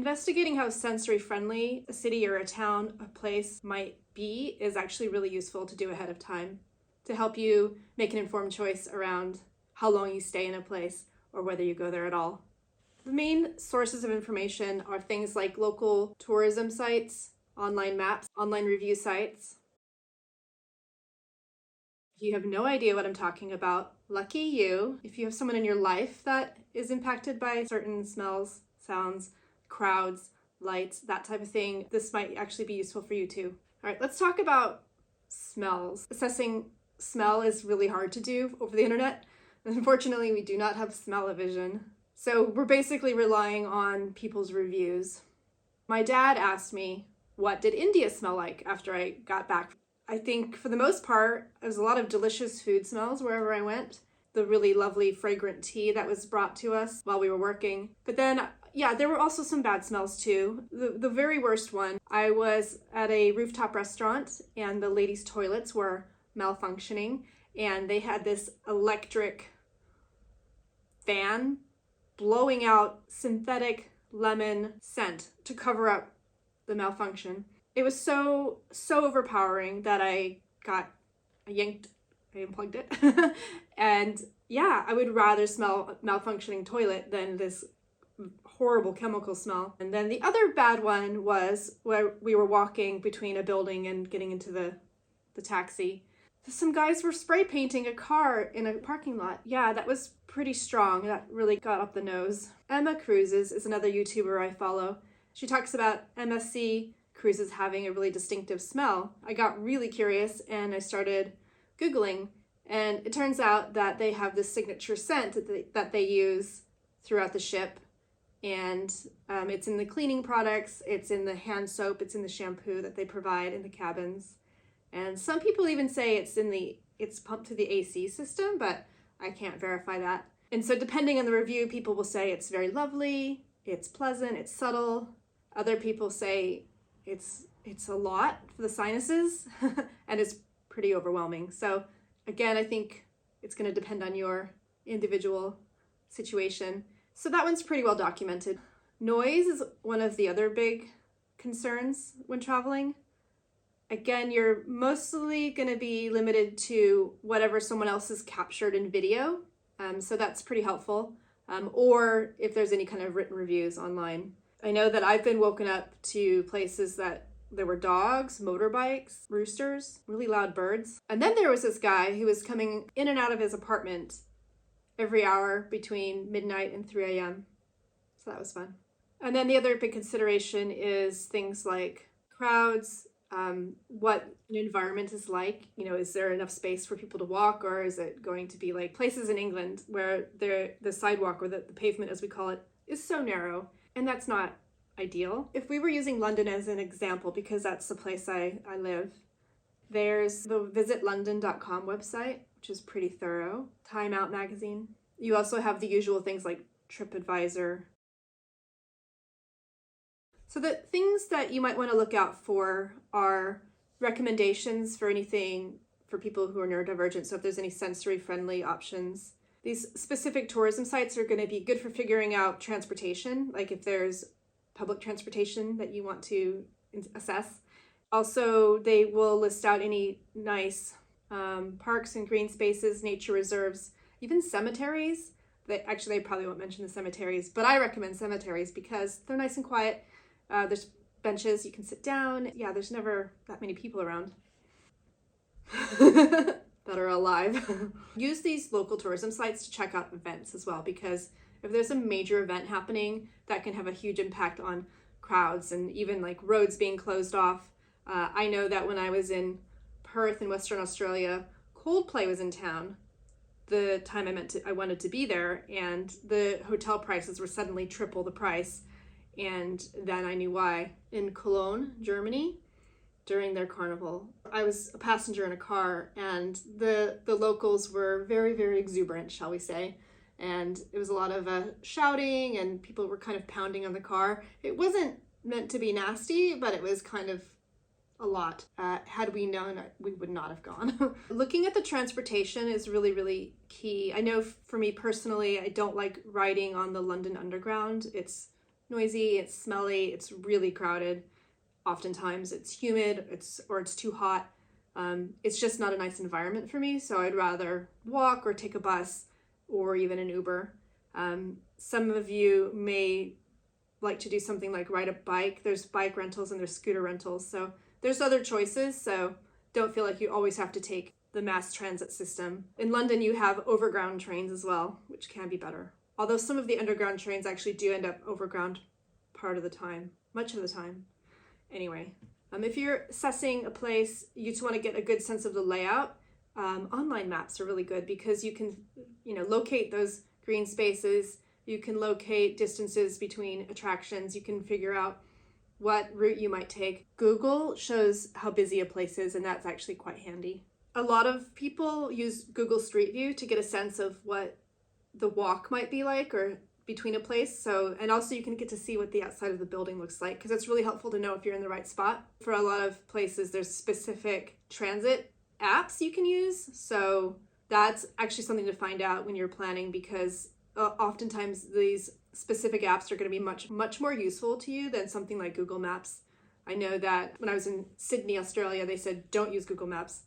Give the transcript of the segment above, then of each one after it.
Investigating how sensory friendly a city or a town, a place might be is actually really useful to do ahead of time to help you make an informed choice around how long you stay in a place or whether you go there at all. The main sources of information are things like local tourism sites, online maps, online review sites. If you have no idea what I'm talking about, lucky you. If you have someone in your life that is impacted by certain smells, sounds, crowds, lights, that type of thing, this might actually be useful for you too. All right, let's talk about smells. Assessing smell is really hard to do over the internet. Unfortunately, we do not have smell-o-vision. So we're basically relying on people's reviews. My dad asked me, what did India smell like after I got back? I think for the most part, there was a lot of delicious food smells wherever I went. The really lovely fragrant tea that was brought to us while we were working. But then, yeah, there were also some bad smells too. The very worst one, I was at a rooftop restaurant and the ladies' toilets were malfunctioning and they had this electric fan blowing out synthetic lemon scent to cover up the malfunction. It was so overpowering that I unplugged it. And yeah, I would rather smell a malfunctioning toilet than this horrible chemical smell. And then the other bad one was where we were walking between a building and getting into the taxi. Some guys were spray painting a car in a parking lot. Yeah, that was pretty strong. That really got up the nose. Emma Cruises is another YouTuber I follow. She talks about MSC cruises having a really distinctive smell. I got really curious and I started Googling, and it turns out that they have this signature scent that they use throughout the ship. And it's in the cleaning products, it's in the hand soap, it's in the shampoo that they provide in the cabins. And some people even say it's pumped through the AC system, but I can't verify that. And so depending on the review, people will say it's very lovely, it's pleasant, it's subtle. Other people say it's a lot for the sinuses and it's pretty overwhelming. So again, I think it's going to depend on your individual situation. So that one's pretty well documented. Noise is one of the other big concerns when traveling. Again, you're mostly going to be limited to whatever someone else has captured in video. So that's pretty helpful. Or if there's any kind of written reviews online. I know that I've been woken up to places that there were dogs, motorbikes, roosters, really loud birds. And then there was this guy who was coming in and out of his apartment every hour between midnight and 3 a.m. So that was fun. And then the other big consideration is things like crowds, what an environment is like. You know, is there enough space for people to walk, or is it going to be like places in England where the sidewalk, or the pavement as we call it, is so narrow, and that's not ideal. If we were using London as an example, because that's the place I live, there's the visitlondon.com website, which is pretty thorough. Time Out magazine. You also have the usual things like TripAdvisor. So the things that you might want to look out for are recommendations for anything for people who are neurodivergent. So if there's any sensory friendly options. These specific tourism sites are going to be good for figuring out transportation, like if there's public transportation that you want to assess. Also, they will list out any nice parks and green spaces, nature reserves, even cemeteries. They probably won't mention the cemeteries, but I recommend cemeteries because they're nice and quiet. There's benches, you can sit down. Yeah, there's never that many people around that are alive. Use these local tourism sites to check out events as well, because if there's a major event happening, that can have a huge impact on crowds and even like roads being closed off. I know that when I was in Perth in Western Australia, Coldplay was in town the time I wanted to be there, and the hotel prices were suddenly triple the price. And then I knew why. In Cologne, Germany, during their carnival, I was a passenger in a car, and the locals were very, very exuberant, shall we say. And it was a lot of shouting, and people were kind of pounding on the car. It wasn't meant to be nasty, but it was kind of a lot. Had we known, we would not have gone. Looking at the transportation is really, really key. I know for me personally, I don't like riding on the London Underground. It's noisy, it's smelly, it's really crowded. Oftentimes it's humid, or it's too hot. It's just not a nice environment for me, so I'd rather walk or take a bus or even an Uber. Some of you may like to do something like ride a bike. There's bike rentals and there's scooter rentals, so there's other choices, so don't feel like you always have to take the mass transit system. In London, you have overground trains as well, which can be better. Although some of the underground trains actually do end up overground part of the time, much of the time. Anyway, if you're assessing a place, you just want to get a good sense of the layout. Online maps are really good because you can, locate those green spaces. You can locate distances between attractions. You can figure out what route you might take. Google shows how busy a place is, and that's actually quite handy. A lot of people use Google Street View to get a sense of what the walk might be like or between a place. And also you can get to see what the outside of the building looks like, because it's really helpful to know if you're in the right spot. For a lot of places, there's specific transit apps you can use. So that's actually something to find out when you're planning, because oftentimes these specific apps are going to be much more useful to you than something like Google Maps. I know that when I was in Sydney, Australia, they said, don't use Google Maps,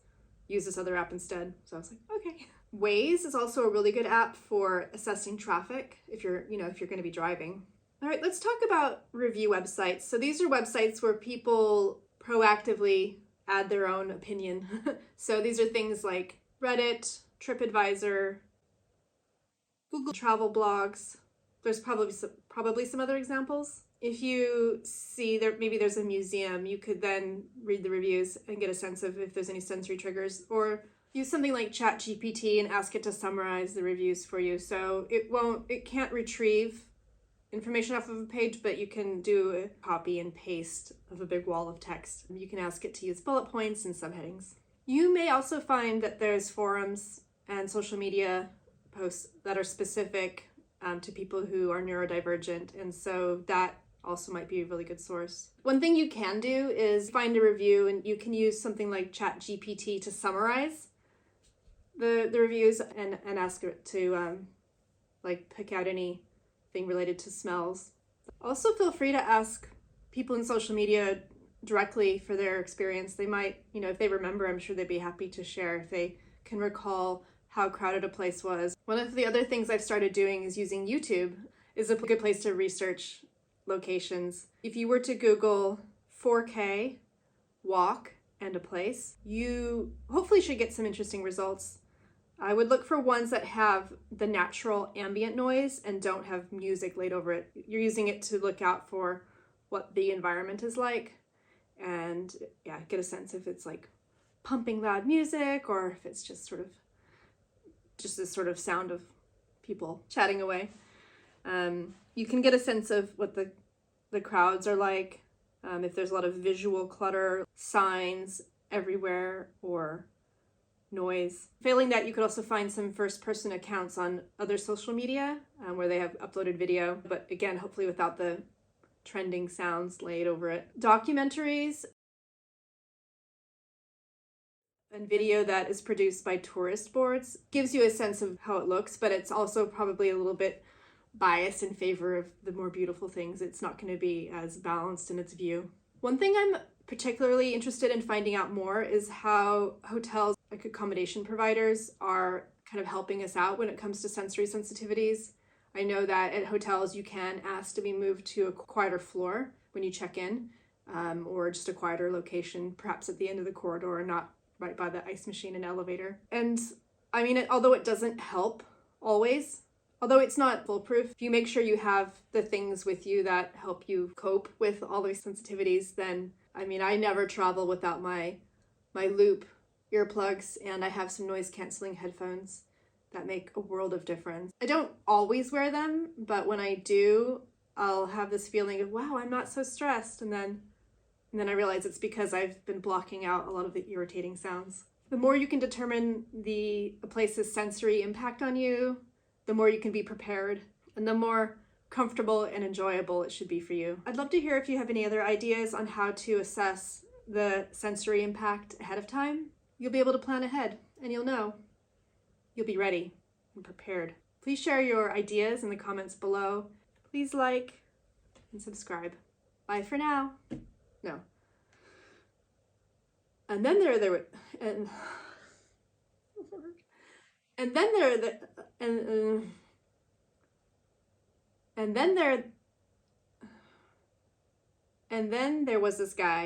use this other app instead. So I was like, okay. Waze is also a really good app for assessing traffic if you're going to be driving. All right, let's talk about review websites. So these are websites where people proactively add their own opinion. So these are things like Reddit, TripAdvisor, Google Travel Blogs. There's probably some other examples. If you see maybe there's a museum, you could then read the reviews and get a sense of if there's any sensory triggers, or use something like ChatGPT and ask it to summarize the reviews for you. So it can't retrieve information off of a page, but you can do a copy and paste of a big wall of text. You can ask it to use bullet points and subheadings. You may also find that there's forums and social media posts that are specific to people who are neurodivergent, and so that also might be a really good source. One thing you can do is find a review, and you can use something like ChatGPT to summarize the reviews and ask it to pick out anything related to smells. Also, feel free to ask people in social media directly for their experience. They might, if they remember, I'm sure they'd be happy to share if they can recall how crowded a place was. One of the other things I've started doing is using YouTube. Is a good place to research locations. If you were to Google 4K walk and a place, you hopefully should get some interesting results. I would look for ones that have the natural ambient noise and don't have music laid over it. You're using it to look out for what the environment is like, and get a sense if it's like pumping loud music or if it's just this sort of sound of people chatting away. You can get a sense of what the crowds are like, if there's a lot of visual clutter, signs everywhere, or noise. Failing that, you could also find some first-person accounts on other social media where they have uploaded video, but again, hopefully without the trending sounds laid over it. Documentaries and video that is produced by tourist boards gives you a sense of how it looks, but it's also probably a little bit biased in favor of the more beautiful things. It's not going to be as balanced in its view. One thing I'm particularly interested in finding out more is how hotels, like accommodation providers, are kind of helping us out when it comes to sensory sensitivities. I know that at hotels you can ask to be moved to a quieter floor when you check in, or just a quieter location, perhaps at the end of the corridor and not right by the ice machine and elevator. And I mean, although it doesn't help always, although it's not foolproof, if you make sure you have the things with you that help you cope with all these sensitivities, then, I mean, I never travel without my loop earplugs, and I have some noise canceling headphones that make a world of difference. I don't always wear them, but when I do, I'll have this feeling of, wow, I'm not so stressed, and then I realize it's because I've been blocking out a lot of the irritating sounds. The more you can determine a place's sensory impact on you, the more you can be prepared, and the more comfortable and enjoyable it should be for you. I'd love to hear if you have any other ideas on how to assess the sensory impact ahead of time. You'll be able to plan ahead, and you'll know. You'll be ready and prepared. Please share your ideas in the comments below. Please like, and subscribe. Bye for now. No. And then there were, and then there the and then there was this guy